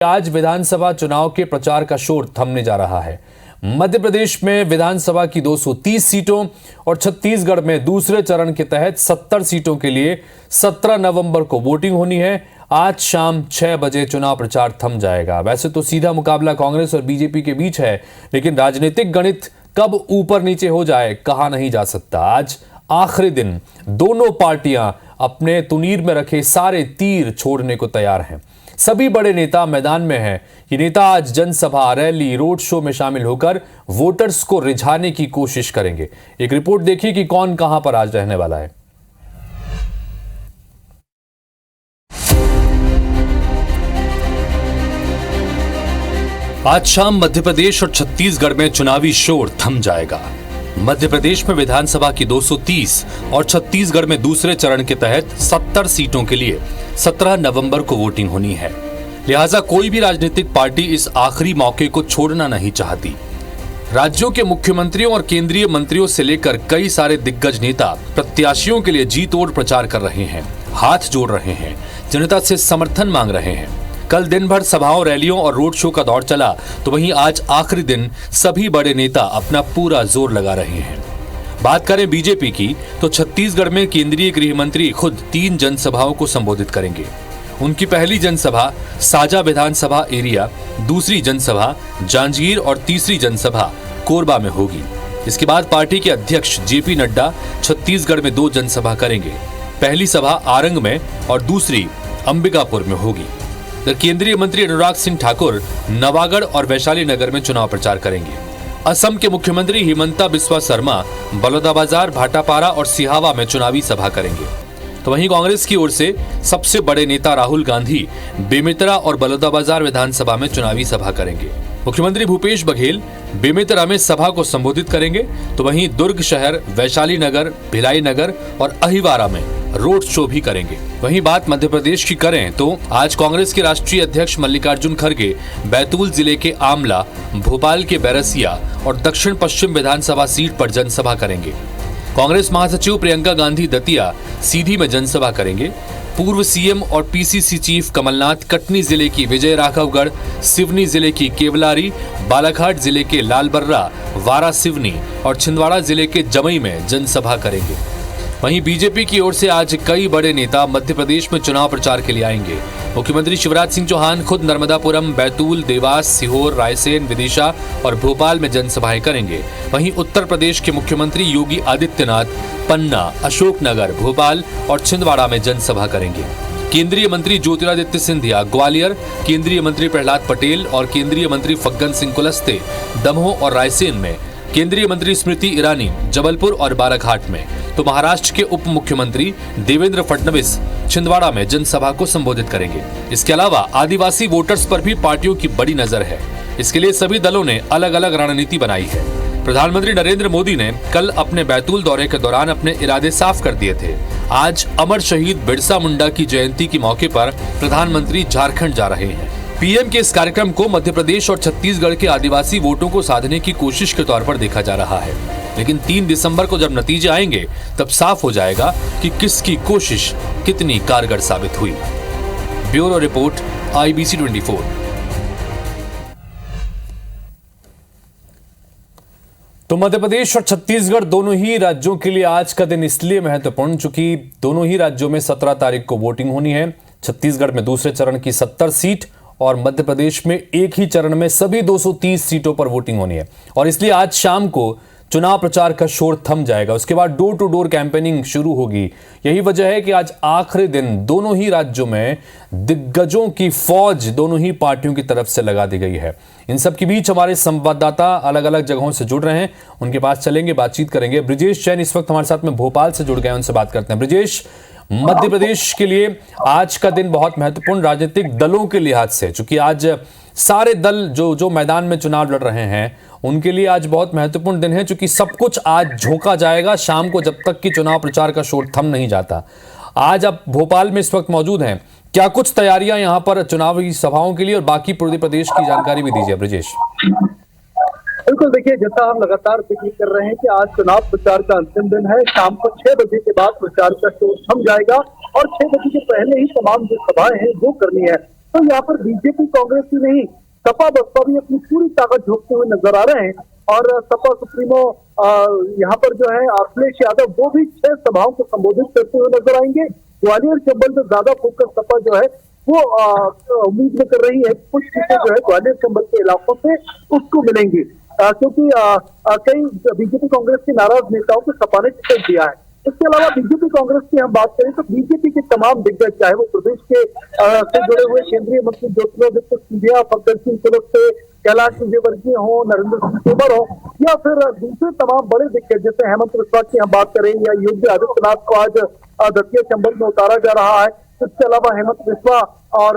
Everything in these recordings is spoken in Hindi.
आज विधानसभा चुनाव के प्रचार का शोर थमने जा रहा है। मध्य प्रदेश में विधानसभा की 230 सीटों और छत्तीसगढ़ में दूसरे चरण के तहत 70 सीटों के लिए 17 नवंबर को वोटिंग होनी है। आज शाम 6 बजे चुनाव प्रचार थम जाएगा। वैसे तो सीधा मुकाबला कांग्रेस और बीजेपी के बीच है, लेकिन राजनीतिक गणित कब ऊपर नीचे हो जाए कहा नहीं जा सकता। आज आखिरी दिन दोनों पार्टियां अपने तुनीर में रखे सारे तीर छोड़ने को तैयार हैं। सभी बड़े नेता मैदान में हैं। ये नेता आज जनसभा, रैली, रोड शो में शामिल होकर वोटर्स को रिझाने की कोशिश करेंगे। एक रिपोर्ट देखिए कि कौन कहां पर आज रहने वाला है। आज शाम मध्य प्रदेश और छत्तीसगढ़ में चुनावी शोर थम जाएगा। मध्य प्रदेश में विधानसभा की 230 और छत्तीसगढ़ में दूसरे चरण के तहत 70 सीटों के लिए 17 नवंबर को वोटिंग होनी है। लिहाजा कोई भी राजनीतिक पार्टी इस आखिरी मौके को छोड़ना नहीं चाहती। राज्यों के मुख्यमंत्रियों और केंद्रीय मंत्रियों से लेकर कई सारे दिग्गज नेता प्रत्याशियों के लिए जी तोड़ प्रचार कर रहे हैं, हाथ जोड़ रहे हैं, जनता से समर्थन मांग रहे हैं। कल दिन भर सभाओं, रैलियों और रोड शो का दौर चला, तो वहीं आज आखिरी दिन सभी बड़े नेता अपना पूरा जोर लगा रहे हैं। बात करें बीजेपी की, तो छत्तीसगढ़ में केंद्रीय गृह मंत्री खुद 3 जनसभाओं को संबोधित करेंगे। उनकी पहली जनसभा साजा विधानसभा एरिया, दूसरी जनसभा जांजगीर और तीसरी जनसभा कोरबा में होगी। इसके बाद पार्टी के अध्यक्ष जेपी नड्डा छत्तीसगढ़ में 2 जनसभा करेंगे। पहली सभा आरंग में और दूसरी अंबिकापुर में होगी। केंद्रीय मंत्री अनुराग सिंह ठाकुर नवागढ़ और वैशाली नगर में चुनाव प्रचार करेंगे। असम के मुख्यमंत्री हिमंता बिस्वा शर्मा बलौदाबाजार, भाटापारा और सिहावा में चुनावी सभा करेंगे। तो वहीं कांग्रेस की ओर से सबसे बड़े नेता राहुल गांधी बेमेतरा और बलौदाबाजार विधानसभा में चुनावी सभा करेंगे। मुख्यमंत्री भूपेश बघेल बेमेतरा में सभा को संबोधित करेंगे। तो वहीं दुर्ग शहर, वैशाली नगर, भिलाई नगर और अहिवारा में रोड शो भी करेंगे। वहीं बात मध्य प्रदेश की करें तो आज कांग्रेस के राष्ट्रीय अध्यक्ष मल्लिकार्जुन खड़गे बैतूल जिले के आमला, भोपाल के बैरसिया और दक्षिण पश्चिम विधानसभा सीट पर जनसभा करेंगे। कांग्रेस महासचिव प्रियंका गांधी दतिया सीधी में जनसभा करेंगे। पूर्व सीएम और पीसीसी चीफ कमलनाथ कटनी जिले की विजय राघवगढ़, सिवनी जिले की केवलारी, बालाघाट जिले के लालबर्रा, वारा सिवनी और छिंदवाड़ा जिले के जमई में जनसभा करेंगे। वहीं बीजेपी की ओर से आज कई बड़े नेता मध्य प्रदेश में चुनाव प्रचार के लिए आएंगे। मुख्यमंत्री शिवराज सिंह चौहान खुद नर्मदापुरम, बैतूल, देवास, सीहोर, रायसेन, विदिशा और भोपाल में जनसभाएं करेंगे। वहीं उत्तर प्रदेश के मुख्यमंत्री योगी आदित्यनाथ पन्ना, अशोकनगर, भोपाल और छिंदवाड़ा में जनसभा करेंगे। केंद्रीय मंत्री ज्योतिरादित्य सिंधिया ग्वालियर, केंद्रीय मंत्री प्रहलाद पटेल और केंद्रीय मंत्री फग्गन सिंह कुलस्ते दमोह और रायसेन में, केंद्रीय मंत्री स्मृति ईरानी जबलपुर और बालाघाट में, तो महाराष्ट्र के उप मुख्यमंत्री देवेंद्र फडणवीस छिंदवाड़ा में जनसभा को संबोधित करेंगे। इसके अलावा आदिवासी वोटर्स पर भी पार्टियों की बड़ी नजर है। इसके लिए सभी दलों ने अलग अलग रणनीति बनाई है। प्रधानमंत्री नरेंद्र मोदी ने कल अपने बैतूल दौरे के दौरान अपने इरादे साफ कर दिए थे। आज अमर शहीद बिरसा मुंडा की जयंती के मौके पर प्रधानमंत्री झारखंड जा रहे हैं। पीएम के इस कार्यक्रम को मध्य प्रदेश और छत्तीसगढ़ के आदिवासी वोटों को साधने की कोशिश के तौर पर देखा जा रहा है। लेकिन 3 दिसंबर को जब नतीजे आएंगे तब साफ हो जाएगा कि किसकी कोशिश कितनी कारगर साबित हुई। Bureau report, IBC 24। तो मध्य प्रदेश और छत्तीसगढ़ दोनों ही राज्यों के लिए आज का दिन इसलिए महत्वपूर्ण चूंकि दोनों ही राज्यों में 17 तारीख को वोटिंग होनी है। छत्तीसगढ़ में दूसरे चरण की 70 सीट और मध्य प्रदेश में एक ही चरण में सभी 230 सीटों पर वोटिंग होनी है। और इसलिए आज शाम को चुनाव प्रचार का शोर थम जाएगा। उसके बाद डोर टू डोर कैंपेनिंग शुरू होगी। यही वजह है कि आज आखिरी दिन दोनों ही राज्यों में दिग्गजों की फौज दोनों ही पार्टियों की तरफ से लगा दी गई है। इन सब के बीच हमारे संवाददाता अलग अलग जगहों से जुड़ रहे हैं, उनके पास चलेंगे, बातचीत करेंगे। ब्रिजेश जैन इस वक्त हमारे साथ में भोपाल से जुड़ गए, उनसे बात करते हैं। ब्रिजेश, मध्य प्रदेश के लिए आज का दिन बहुत महत्वपूर्ण राजनीतिक दलों के लिहाज से, चूंकि आज सारे दल जो मैदान में चुनाव लड़ रहे हैं उनके लिए आज बहुत महत्वपूर्ण दिन है, क्योंकि सब कुछ आज झोंका जाएगा शाम को, जब तक कि चुनाव प्रचार का शोर थम नहीं जाता। आज आप भोपाल में इस वक्त मौजूद हैं, क्या कुछ तैयारियां यहां पर चुनावी सभाओं के लिए और बाकी पूरे प्रदेश की जानकारी भी दीजिए ब्रिजेश। बिल्कुल, देखिए जैसा हम लगातार जिक्र कर रहे हैं कि आज चुनाव प्रचार का अंतिम दिन है। शाम को 6 बजे के बाद प्रचार का शोर थम जाएगा और 6 बजे के पहले ही तमाम जो सभाएं हैं वो करनी है। तो यहाँ पर बीजेपी कांग्रेस ही नहीं, सपा बसपा भी अपनी पूरी ताकत झोंकते हुए नजर आ रहे हैं। और सपा सुप्रीमो यहाँ पर जो है अखिलेश यादव, वो भी 6 सभाओं को संबोधित करते हुए नजर आएंगे। ग्वालियर चंबल में ज्यादा फोकस सपा जो है वो उम्मीद में कर रही है कुछ सीटें जो है ग्वालियर चंबल के इलाकों से उसको मिलेंगी, क्योंकि कई बीजेपी कांग्रेस के नाराज नेताओं को सपा ने टिकट दिया है। इसके अलावा बीजेपी कांग्रेस की हम बात करें तो बीजेपी के तमाम दिग्गज, चाहे वो प्रदेश के से जुड़े हुए केंद्रीय मंत्री ज्योतिरादित्य सिंधिया, फग्गन सिंह कुलस्ते, कैलाश विजयवर्गीय हो, नरेंद्र सिंह तोमर हो, या फिर दूसरे तमाम बड़े दिग्गज जैसे हेमंत बिस्वा की हम बात करें, या योगी आदित्यनाथ को आज दतिया चंबल में उतारा जा रहा है। इसके अलावा हेमंत बिस्वा और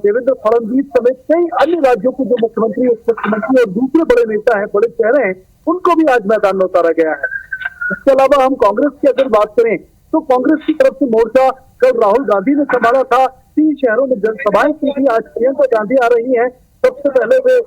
देवेंद्र फडणवीस समेत कई अन्य राज्यों के जो मुख्यमंत्री, उप मुख्यमंत्री और दूसरे बड़े नेता हैं, बड़े चेहरे हैं, उनको भी आज मैदान में उतारा गया है। इसके अलावा हम कांग्रेस की अगर बात करें तो कांग्रेस की तरफ से मोर्चा कल राहुल गांधी ने संभाला था। 3 शहरों में जनसभाएं की थी। आज प्रियंका गांधी आ रही है। सबसे पहले वे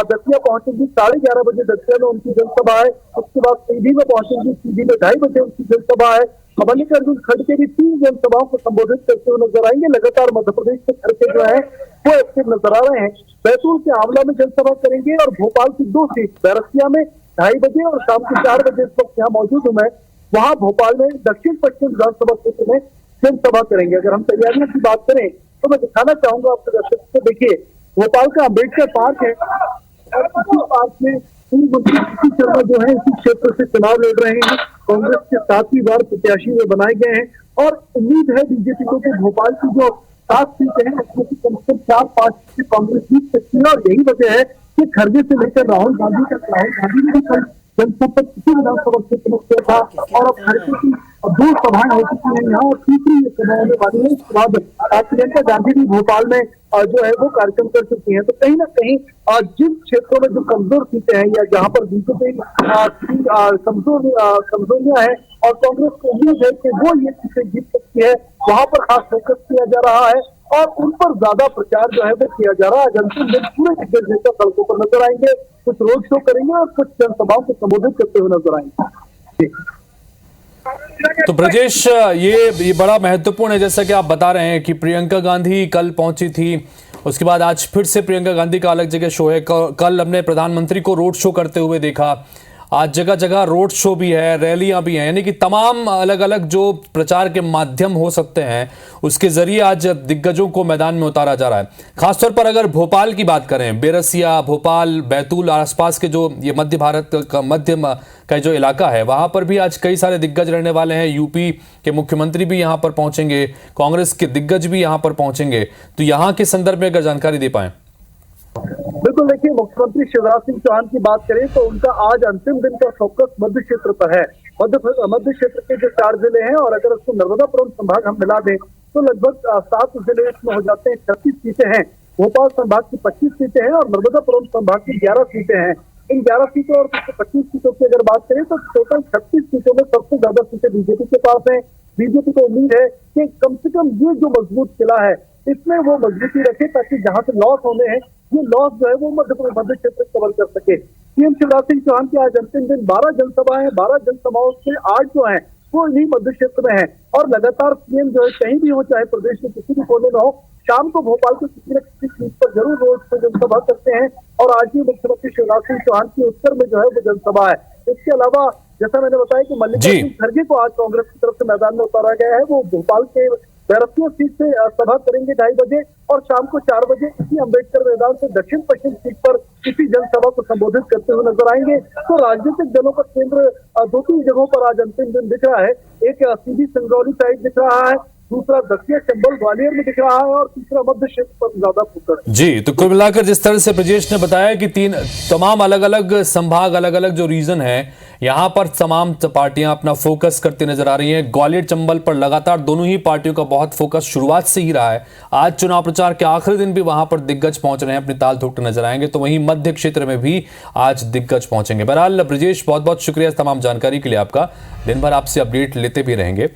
दतिया पहुंचेंगी, 11:30 बजे दतिया में उनकी जनसभा है। उसके बाद सीधी में पहुंचेंगी, सीधी में 2:30 बजे उनकी जनसभा है। मल्लिकार्जुन खड़गे भी 3 जनसभाओं को संबोधित करते हुए नजर आएंगे। लगातार मध्य प्रदेश के खड़गे जो है वो एक्टिव नजर आ रहे हैं। बैतूल के आंवला में जनसभा करेंगे और भोपाल की 2 सीट बैरसिया में 2:30 बजे और शाम को 4 बजे इस वक्त यहाँ मौजूद हूं मैं, वहां भोपाल में दक्षिण पश्चिम विधानसभा क्षेत्र में जनसभा करेंगे। अगर हम तैयारियों की बात करें तो मैं दिखाना चाहूंगा आपके दर्शक को। देखिए, भोपाल का अम्बेडकर पार्क है और इसी पार्क में पूर्व मंत्री पी शर्मा जो है इसी क्षेत्र से चुनाव लड़ रहे हैं। कांग्रेस के 7वीं बार प्रत्याशी वे बनाए गए हैं और उम्मीद है बीजेपी को कि भोपाल की जो 7 सीटें हैं उसमें से कम से कम 4-5 सीटें कांग्रेस जीत सकती है। और यही वजह है कि खड़गे से लेकर राहुल गांधी तक, राहुल गांधी ने भी कल जनसभा किसी विधानसभा क्षेत्र में किया था और अब खड़गे की 2 सभाएं हो चुकी हैं यहाँ और तीसरी ये सभा होने वाली है। उसके बाद प्रियंका गांधी भी भोपाल में जो है वो कार्यक्रम कर चुकी हैं। तो कहीं ना कहीं जिन क्षेत्रों में जो कमजोर सीटें हैं या जहां पर बीजेपी कमजोरियां हैं और कांग्रेस को उम्मीद है कि वो ये सीटें जीत सकती है, वहां पर खास फोकस किया जा रहा है और उन पर ज्यादा प्रचार जो है वो किया जा रहा है। अंतिम दिन पूरे दिग्गज नेता सड़कों पर नजर आएंगे, कुछ रोड शो करेंगे और कुछ जनसभाओं को संबोधित करते हुए नजर आएंगे। तो ब्रजेश, ये बड़ा महत्वपूर्ण है, जैसा कि आप बता रहे हैं कि प्रियंका गांधी कल पहुंची थी, उसके बाद आज फिर से प्रियंका गांधी का अलग जगह शो है। कल हमने प्रधानमंत्री को रोड शो करते हुए देखा, आज जगह जगह रोड शो भी है, रैलियां भी हैं, यानी कि तमाम अलग अलग जो प्रचार के माध्यम हो सकते हैं उसके जरिए आज दिग्गजों को मैदान में उतारा जा रहा है। खासतौर पर अगर भोपाल की बात करें, बेरसिया, भोपाल, बैतूल आसपास के जो ये मध्य भारत का का जो इलाका है, वहां पर भी आज कई सारे दिग्गज रहने वाले हैं। यूपी के मुख्यमंत्री भी यहां पर पहुंचेंगे, कांग्रेस के दिग्गज भी यहां पर पहुंचेंगे। तो यहां के संदर्भ में अगर जानकारी दे पाए। बिल्कुल, देखिए, मुख्यमंत्री शिवराज सिंह चौहान की बात करें तो उनका आज अंतिम दिन का फोकस मध्य क्षेत्र पर है। मध्य क्षेत्र के जो 4 जिले हैं और अगर उसको नर्मदापुरम संभाग हम मिला दें तो लगभग 7 जिले इसमें हो जाते हैं। 36 सीटें हैं। भोपाल संभाग की 25 सीटें हैं और नर्मदापुरम संभाग की 11 सीटें हैं। इन 11 सीटों और 25 सीटों की अगर बात करें तो टोटल 36 सीटों में सबसे ज्यादा सीटें बीजेपी के पास हैं। बीजेपी को उम्मीद है कि कम से कम ये जो मजबूत किला है इसमें वो मजबूती रखे ताकि जहां से लॉस होने हैं ये लॉस जो है वो मध्य क्षेत्र कवर कर सके। सीएम शिवराज सिंह चौहान की आज अंतिम दिन 12 जनसभाएं हैं। 12 जनसभाओं से 8 जो है वो इन्हीं मध्य क्षेत्र में है और लगातार सीएम जो है कहीं भी हो, चाहे प्रदेश के किसी भी कोने में हो, शाम को भोपाल के किसी न किसी सीट पर जरूर रोज पे जनसभा करते हैं। और आज भी मुख्यमंत्री शिवराज सिंह चौहान की उत्तर में जो है वो जनसभा है। इसके अलावा जैसा मैंने बताया कि मल्लिकार्जुन खड़गे को आज कांग्रेस की तरफ से मैदान में उतारा गया है। वो भोपाल के बैरसिया सीट से सभा करेंगे 2:30 बजे और शाम को 4 बजे इसी अम्बेडकर मैदान से दक्षिण पश्चिम सीट पर किसी जनसभा को संबोधित करते हुए नजर आएंगे। तो राजनीतिक दलों का केंद्र 2-3 जगहों पर आज अंतिम दिन दिख रहा है। एक सीधी सिंगरौली साइड दिख रहा है, दूसरा दतिया चंबल ग्वालियर में दिख रहा है और तीसरा मध्य क्षेत्र पर ज्यादा फोकस। जी, तो कुल मिलाकर जिस तरह से ब्रजेश ने बताया कि तमाम अलग अलग संभाग, अलग अलग जो रीजन है, यहां पर तमाम पार्टियां अपना फोकस करती नजर आ रही हैं। ग्वालियर चंबल पर लगातार दोनों ही पार्टियों का बहुत फोकस शुरुआत से ही रहा है। आज चुनाव प्रचार के आखिरी दिन भी वहां पर दिग्गज पहुंच रहे हैं, अपनी ताल ठोकते नजर आएंगे। तो वहीं मध्य क्षेत्र में भी आज दिग्गज पहुंचेंगे। बहरहाल ब्रजेश, बहुत बहुत शुक्रिया तमाम जानकारी के लिए आपका। दिन भर आपसे अपडेट लेते भी रहेंगे।